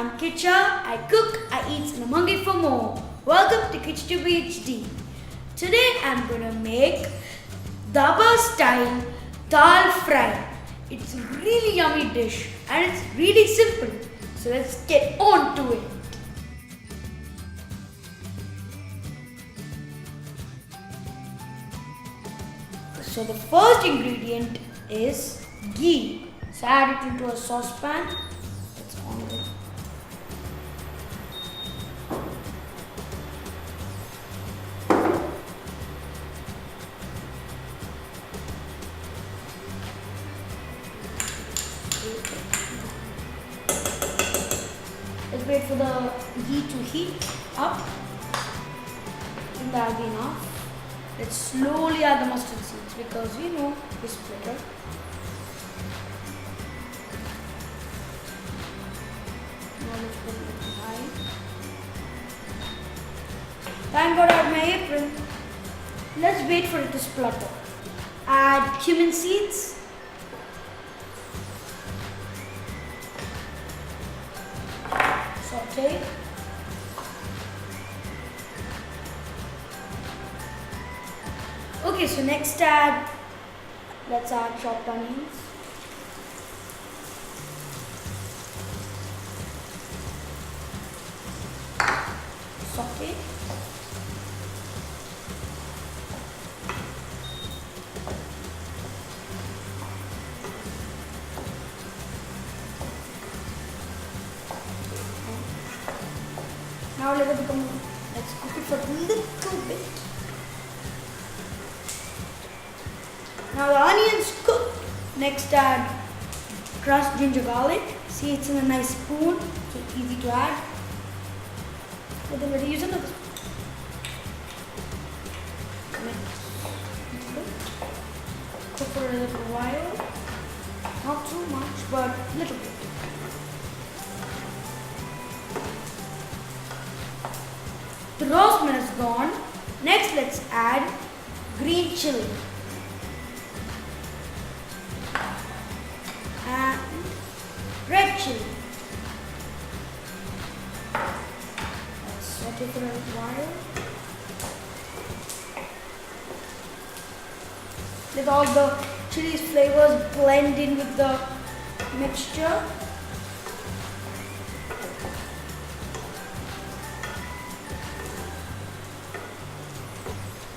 I'm Kitcha. I cook, I eat, and I'm hungry for more. Welcome to Kitcha PhD. Today I'm gonna make Dhaba Style Dal Fry. It's a really yummy dish and it's really simple. So let's get on to it. So the first ingredient is ghee. So add it into a saucepan. It's on it. Let's wait for the ghee to heat up. I think that'll be enough. Let's slowly add the mustard seeds because it's better. Now let's put it high. Thank God I have my apron. Let's wait for it to splutter. Add cumin seeds. Saute. Okay, so next let's add chopped onions. Saute. Now let's cook it for a little bit. Now the onions cook. Next add crushed ginger garlic. See, it's in a nice spoon, so it's easy to add. But then we'll use another spoon. Cook for a little while. Not too much, but a little bit. The raw smell is gone. Next, let's add green chili. And red chili. Let's saute for a while. Let all the chili's flavors blend in with the mixture.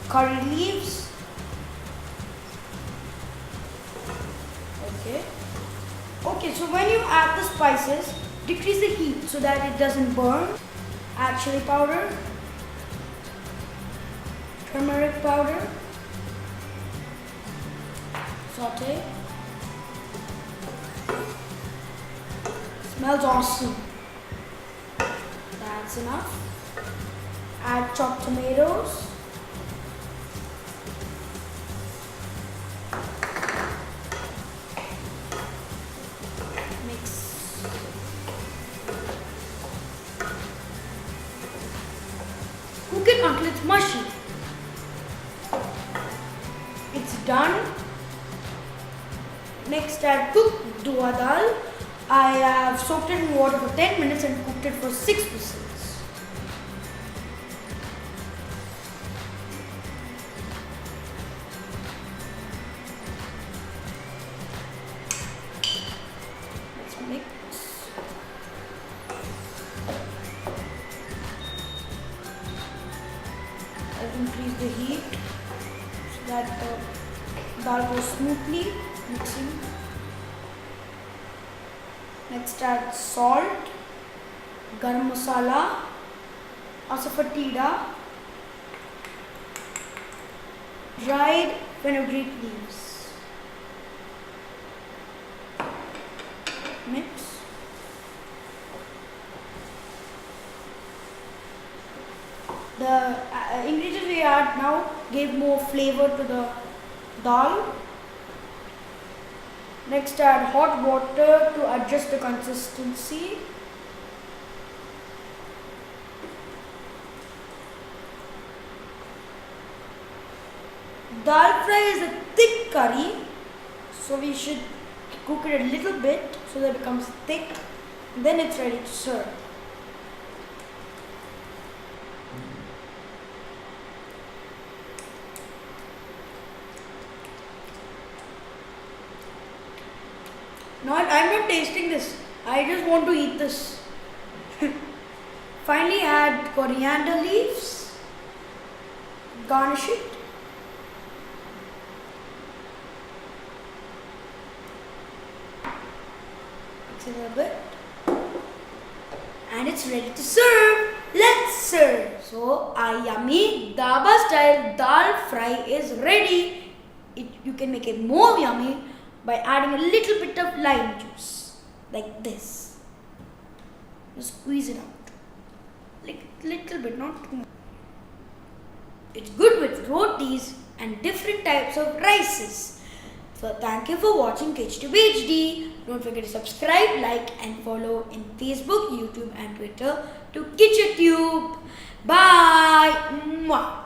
Curry leaves. Okay, so when you add the spices, decrease the heat so that it doesn't burn. Add chili powder, turmeric powder, saute. Smells awesome. That's enough. Add chopped tomatoes. Cook it until it's mushy. It's done. Next, add cooked dua dal. I have soaked it in water for 10 minutes and cooked it for 6 whistles. Let's mix. Increase the heat so that the dal goes smoothly mixing. Next add salt, garam masala, asafoetida, dried fenugreek leaves. Mix. The ingredients we add now gave more flavor to the dal. Next, add hot water to adjust the consistency. Dal fry is a thick curry, so we should cook it a little bit so that it becomes thick. Then it's ready to serve. I'm not tasting this. I just want to eat this. Finally add coriander leaves. Garnish it. Mix it a bit. And it's ready to serve. Let's serve. So our yummy Dhaba Style Dal Fry is ready. You can make it more yummy by adding a little bit of lime juice, like this. Just squeeze it out, like little bit, not too much. It's good with rotis and different types of rices. So thank you for watching Kitch2BHD. Don't forget to subscribe, like and follow in Facebook, YouTube and Twitter to KitchenTube. Bye. Mwah.